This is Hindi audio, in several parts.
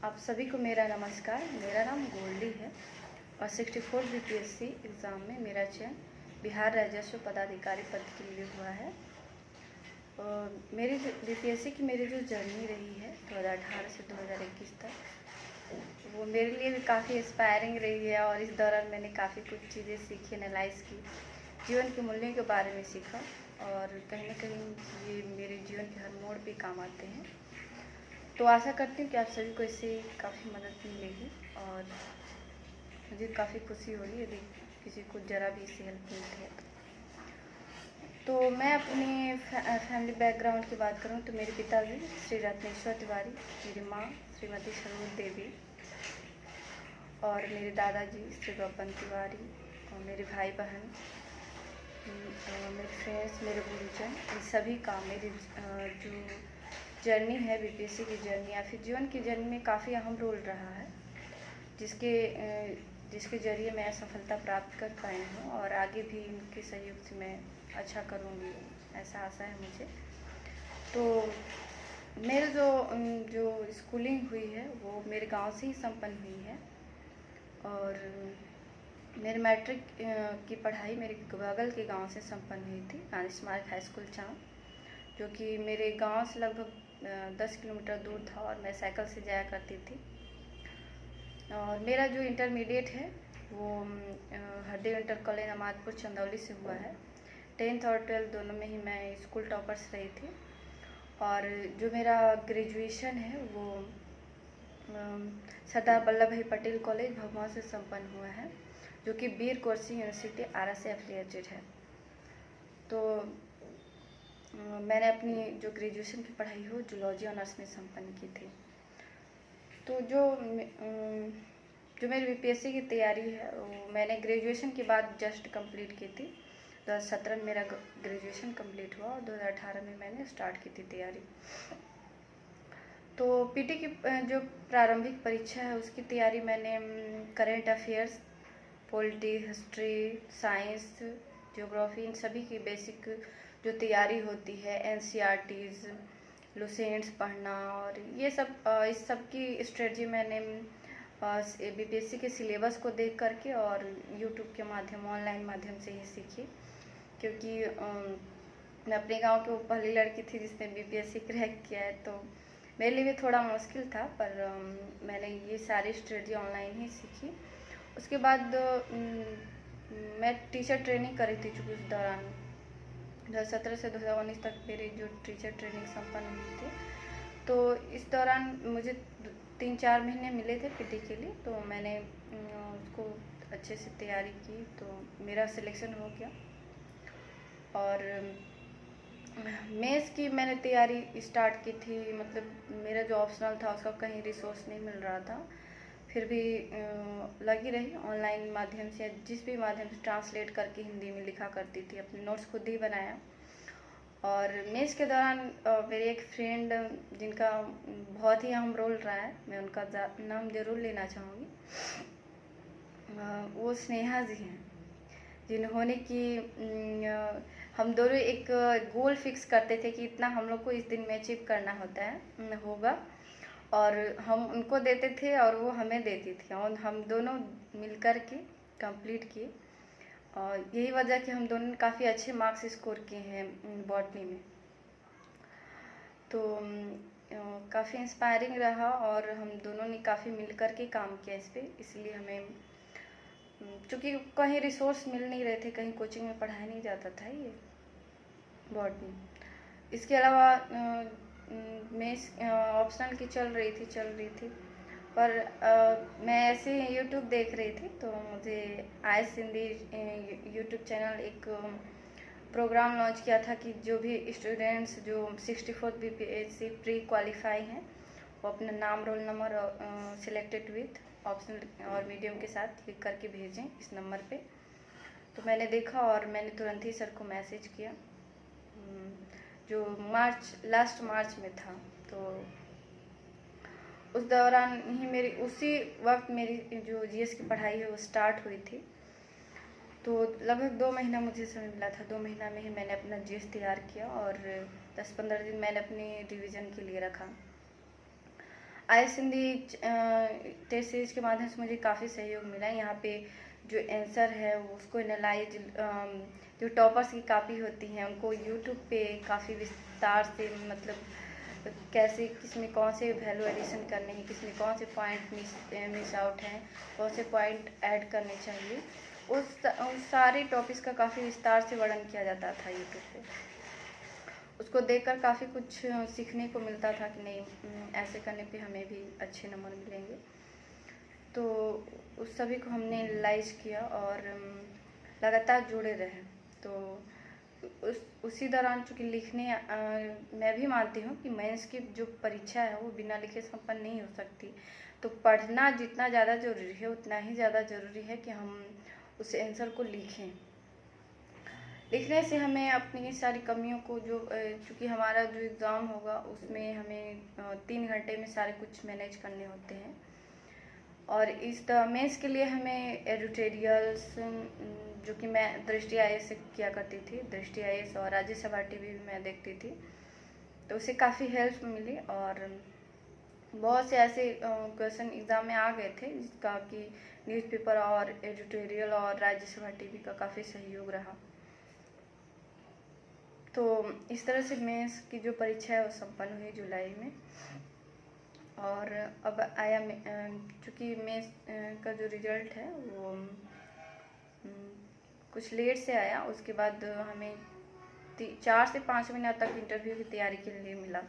आप सभी को मेरा नमस्कार। मेरा नाम गोल्डी है और 64 बीपीएससी एग्ज़ाम में मेरा चयन बिहार राजस्व पदाधिकारी पद के लिए हुआ है। और मेरी बीपीएससी की मेरी जो जर्नी रही है 2018 से 2021 तक, वो मेरे लिए भी काफ़ी इंस्पायरिंग रही है। और इस दौरान मैंने काफ़ी कुछ चीज़ें सीखी, एनालाइज़ की, जीवन के मूल्यों के बारे में सीखा और कहीं ना कहीं ये मेरे जीवन के हर मोड़ पे काम आते हैं। तो आशा करती हूँ कि आप सभी को इससे काफ़ी मदद मिलेगी और मुझे काफ़ी खुशी होगी यदि किसी को ज़रा भी इससे हेल्प मिलती है। तो मैं अपने फैमिली बैकग्राउंड की बात करूँ तो मेरे पिताजी श्री रत्नेश्वर तिवारी, मेरी माँ श्रीमती सरोज देवी और मेरे दादाजी श्री गौपन तिवारी और मेरे भाई बहन, मेरे फ्रेंड्स, मेरे गुरुजन, इन सभी का मेरी जो जर्नी है बीपीएससी की जर्नी या फिर जीवन की जर्नी में काफ़ी अहम रोल रहा है, जिसके ज़रिए मैं सफलता प्राप्त कर पाई हूँ और आगे भी इनके सहयोग से मैं अच्छा करूँगी, ऐसा आशा है मुझे। तो मेरे जो स्कूलिंग हुई है वो मेरे गांव से ही संपन्न हुई है और मेरे मैट्रिक की पढ़ाई मेरे बगल के गांव से संपन्न हुई थी, गांधी स्मारक हाई स्कूल चाँव, जो कि मेरे गांव से लगभग 10 किलोमीटर दूर था और मैं साइकिल से जाया करती थी। और मेरा जो इंटरमीडिएट है वो हरदेव इंटर कॉलेज अमादपुर चंदौली से हुआ है। 10th और 12th दोनों में ही मैं स्कूल टॉपर्स रही थी। और जो मेरा ग्रेजुएशन है वो सरदार वल्लभ भाई पटेल कॉलेज भभुआ से संपन्न हुआ है, जो कि वीर कोर्सी यूनिवर्सिटी आरा से एफिलिएटेड है। तो मैंने अपनी जो ग्रेजुएशन की पढ़ाई हो जूलॉजी ऑनर्स में संपन्न की थी। तो जो मेरी बीपीएससी की तैयारी है वो मैंने ग्रेजुएशन के बाद जस्ट कंप्लीट की थी। 2017 में मेरा ग्रेजुएशन कंप्लीट हुआ और 2018 में मैंने स्टार्ट की थी तैयारी। तो पीटी की जो प्रारंभिक परीक्षा है उसकी तैयारी मैंने current affairs, polity, history, science, geography, इन सभी की बेसिक जो तैयारी होती है, एनसीईआरटीज़, लुसेंट्स पढ़ना और ये सब, इस सब की स्ट्रेटजी मैंने बीपीएससी के सिलेबस को देख करके और यूट्यूब के माध्यम, ऑनलाइन माध्यम से ही सीखी। क्योंकि मैं अपने गांव की वो पहली लड़की थी जिसने बीपीएससी क्रैक किया है, तो मेरे लिए भी थोड़ा मुश्किल था, पर मैंने ये सारी स्ट्रेटजी ऑनलाइन ही सीखी। उसके बाद मैं टीचर ट्रेनिंग कर रही थी, चूँकि उस दौरान 2017 से 2019 तक मेरी जो टीचर ट्रेनिंग संपन्न हुई थी, तो इस दौरान मुझे 3-4 महीने मिले थे पीटी के लिए। तो मैंने उसको अच्छे से तैयारी की तो मेरा सिलेक्शन हो गया। और मेंस की मैंने तैयारी स्टार्ट की थी, मतलब मेरा जो ऑप्शनल था उसका कहीं रिसोर्स नहीं मिल रहा था, फिर भी लगी रही ऑनलाइन माध्यम से, जिस भी माध्यम से ट्रांसलेट करके हिंदी में लिखा करती थी, अपने नोट्स खुद ही बनाया। और मेंस के दौरान मेरी एक फ्रेंड जिनका बहुत ही अहम रोल रहा है, मैं उनका नाम ज़रूर लेना चाहूँगी, वो स्नेहा जी हैं, जिन्होंने कि हम दोनों एक गोल फिक्स करते थे कि इतना हम लोग को इस दिन में अचीव करना होगा, और हम उनको देते थे और वो हमें देती थी और हम दोनों मिलकर के कंप्लीट किए। और यही वजह कि हम दोनों ने काफ़ी अच्छे मार्क्स स्कोर किए हैं बॉटनी में। तो काफ़ी इंस्पायरिंग रहा और हम दोनों ने काफ़ी मिलकर के काम किया इस पर, इसलिए हमें, चूँकि कहीं रिसोर्स मिल नहीं रहे थे, कहीं कोचिंग में पढ़ाया नहीं जाता था ये बॉटनी। इसके अलावा मैं ऑप्शनल की चल रही थी, पर मैं ऐसे यूट्यूब देख रही थी तो मुझे आइस हिंदी यूट्यूब चैनल एक प्रोग्राम लॉन्च किया था कि जो भी स्टूडेंट्स जो 64 बीपीएससी प्री क्वालिफाई हैं वो अपना नाम, roll number selected with optional और मीडियम के साथ लिख करके भेजें इस नंबर पे। तो मैंने देखा और मैंने तुरंत ही सर को मैसेज किया, जो लास्ट मार्च में था। तो उस दौरान ही उसी वक्त मेरी जो जीएस की पढ़ाई है वो स्टार्ट हुई थी। तो लगभग 2 महीना मुझे समय मिला था, 2 महीना में ही मैंने अपना जीएस तैयार किया और 10-15 दिन मैंने अपनी रिवीजन के लिए रखा। IAS हिंदी टेस्ट सीरीज के माध्यम से मुझे काफ़ी सहयोग मिला है। यहाँ पे जो आंसर है उसको एनालाइज, जो टॉपर्स की कापी होती हैं उनको यूट्यूब पे काफ़ी विस्तार से, मतलब कैसे किसमें कौन से वैल्यू एडिशन करने हैं, किसमें कौन से पॉइंट मिस आउट हैं, कौन से पॉइंट ऐड करने चाहिए, उस सारे टॉपिक्स का काफ़ी विस्तार से वर्णन किया जाता था यूट्यूब पे। उसको देखकर काफ़ी कुछ सीखने को मिलता था कि नहीं, ऐसे करने पे हमें भी अच्छे नंबर मिलेंगे। तो उस सभी को हमने एनालाइज किया और लगातार जुड़े रहे। तो उसी दौरान चूँकि लिखने, मैं भी मानती हूँ कि मेंस की जो परीक्षा है वो बिना लिखे संपन्न नहीं हो सकती। तो पढ़ना जितना ज़्यादा ज़रूरी है उतना ही ज़्यादा ज़रूरी है कि हम उस आंसर को लिखें। लिखने से हमें अपनी सारी कमियों को, जो चूँकि हमारा जो एग्ज़ाम होगा उसमें हमें 3 घंटे में सारे कुछ मैनेज करने होते हैं। और इस मेंस के लिए हमें एडिटोरियल्स, जो कि मैं दृष्टि IAS से किया करती थी, दृष्टि IAS और राज्यसभा टीवी भी मैं देखती थी, तो उससे काफ़ी हेल्प मिली। और बहुत से ऐसे क्वेश्चन एग्ज़ाम में आ गए थे जिसका कि न्यूज़पेपर और एडिटोरियल और राज्यसभा टीवी का काफ़ी सहयोग रहा। तो इस तरह से मेंस की जो परीक्षा है वो संपन्न हुई जुलाई में। और अब आया चूँकि मेंस का जो रिज़ल्ट है वो कुछ लेट से आया। उसके बाद हमें 4 से 5 महीना तक इंटरव्यू की तैयारी के लिए मिला।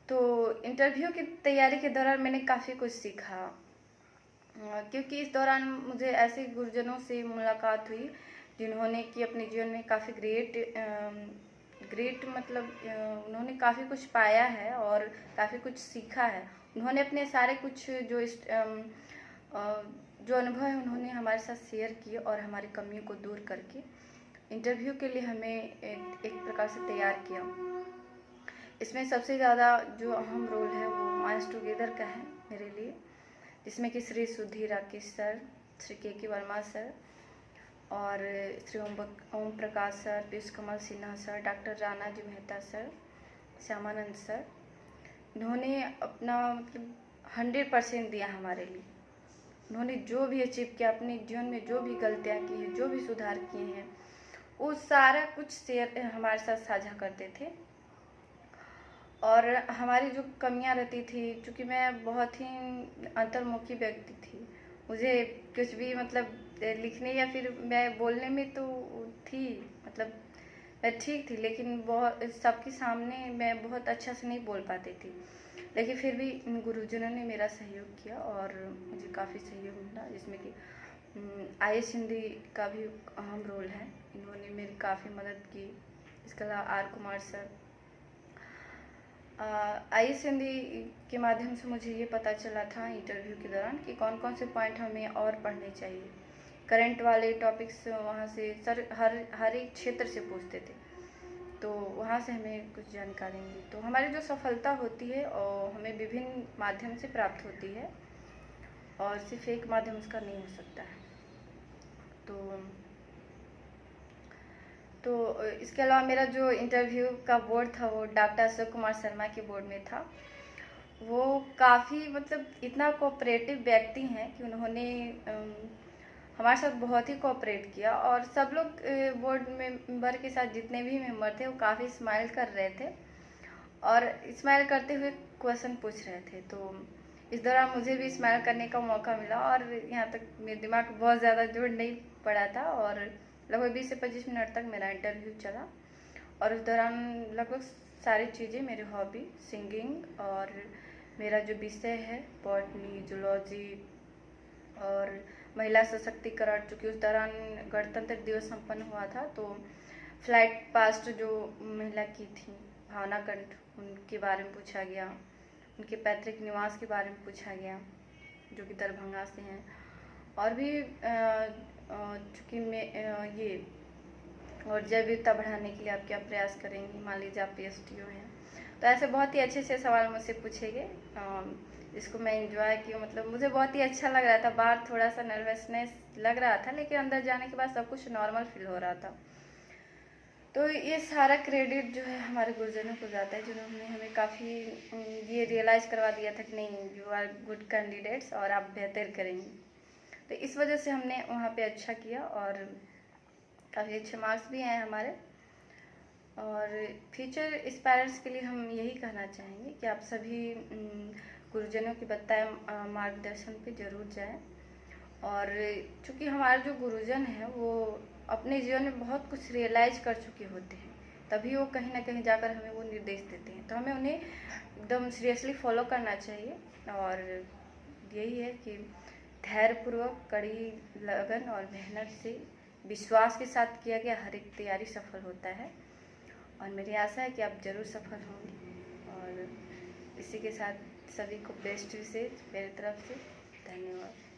तो इंटरव्यू की तैयारी के दौरान मैंने काफ़ी कुछ सीखा, क्योंकि इस दौरान मुझे ऐसे गुरुजनों से मुलाकात हुई जिन्होंने कि अपने जीवन में काफ़ी ग्रेट मतलब उन्होंने काफ़ी कुछ पाया है और काफ़ी कुछ सीखा है। उन्होंने अपने सारे कुछ जो अनुभव है उन्होंने हमारे साथ शेयर किए और हमारी कमियों को दूर करके इंटरव्यू के लिए हमें एक प्रकार से तैयार किया। इसमें सबसे ज़्यादा जो अहम रोल है वो माइंड्स टुगेदर का है मेरे लिए, जिसमें कि श्री सुधीर राकेश सर, श्री के वर्मा सर और श्री ओम प्रकाश सर, पीयूष कमल Sinha sir, doctor Rana ji Mehta sir, Shyamanand sir, इन्होंने अपना मतलब 100% दिया हमारे लिए। उन्होंने जो भी अचीव किया, अपने जीवन में जो भी गलतियाँ की हैं, जो भी सुधार किए हैं, वो सारा कुछ शेयर हमारे साथ साझा करते थे। और हमारी जो कमियां रहती थी, चूँकि मैं बहुत ही अंतर्मुखी व्यक्ति थी, मुझे कुछ भी मतलब लिखने या फिर मैं बोलने में तो थी, मतलब मैं ठीक थी, लेकिन बहुत सबके सामने मैं बहुत अच्छा से नहीं बोल पाती थी। लेकिन फिर भी इन गुरुजनों ने मेरा सहयोग किया और मुझे काफ़ी सहयोग मिला, जिसमें कि IAS हिंदी का भी अहम रोल है। इन्होंने मेरी काफ़ी मदद की। इसके अलावा R Kumar sir. IAS Hindi के माध्यम से मुझे ये पता चला था इंटरव्यू के दौरान कि कौन कौन से पॉइंट हमें और पढ़ने चाहिए। करंट वाले टॉपिक्स वहाँ से सर हर एक क्षेत्र से पूछते थे, तो वहाँ से हमें कुछ जानकारी मिली। तो हमारी जो सफलता होती है और हमें विभिन्न माध्यम से प्राप्त होती है और सिर्फ एक माध्यम उसका नहीं हो सकता है। तो इसके अलावा मेरा जो इंटरव्यू का बोर्ड था वो डॉक्टर अशोक कुमार शर्मा के बोर्ड में था। वो काफ़ी मतलब इतना कोऑपरेटिव व्यक्ति हैं कि उन्होंने हमारे साथ बहुत ही कोऑपरेट किया और सब लोग बोर्ड मेंबर के साथ जितने भी मेंबर थे वो काफ़ी स्माइल कर रहे थे और स्माइल करते हुए क्वेश्चन पूछ रहे थे। तो इस दौरान मुझे भी स्माइल करने का मौका मिला और यहाँ तक मेरे दिमाग बहुत ज़्यादा जोर नहीं पड़ा था और लगभग 20 से 25 मिनट तक मेरा इंटरव्यू चला। और उस दौरान लगभग सारी चीज़ें, मेरी हॉबी सिंगिंग और मेरा जो विषय है बॉटनी, जूलॉजी और महिला सशक्तिकरण, चूँकि उस दौरान गणतंत्र दिवस संपन्न हुआ था, तो फ्लाइट पास्ट जो महिला की थी भावना कंठ, उनके बारे में पूछा गया, उनके पैतृक निवास के बारे में पूछा गया जो कि दरभंगा से हैं। और भी चूँकि मैं ये और जैव विविधता बढ़ाने के लिए आप क्या प्रयास करेंगी, मान लीजिए आप PSTO हैं, तो ऐसे बहुत ही अच्छे सवाल मुझसे पूछे गए, जिसको मैं एंजॉय की। मतलब मुझे बहुत ही अच्छा लग रहा था। बाहर थोड़ा सा नर्वसनेस लग रहा था, लेकिन अंदर जाने के बाद सब कुछ नॉर्मल फील हो रहा था। तो ये सारा क्रेडिट जो है हमारे गुरुजनों को जाता है, जिन्होंने हमें काफ़ी ये रियलाइज़ करवा दिया था कि नहीं, यू आर गुड कैंडिडेट्स और आप बेहतर करेंगे। तो इस वजह से हमने वहाँ पे अच्छा किया और काफ़ी अच्छे मार्क्स भी आए हमारे। और फ्यूचर एस्पायरेंट्स के लिए हम यही कहना चाहेंगे कि आप सभी गुरुजनों के बताए मार्गदर्शन पे ज़रूर जाएं। और चूँकि हमारे जो गुरुजन हैं वो अपने जीवन में बहुत कुछ रियलाइज़ कर चुके होते हैं, तभी वो कहीं ना कहीं जाकर हमें वो निर्देश देते हैं, तो हमें उन्हें एकदम सीरियसली फॉलो करना चाहिए। और यही है कि धैर्यपूर्वक, कड़ी लगन और मेहनत से, विश्वास के साथ किया गया हर एक तैयारी सफल होता है। और मेरी आशा है कि आप ज़रूर सफल होंगे। और इसी के साथ सभी को बेस्ट विशेष मेरी तरफ से। धन्यवाद।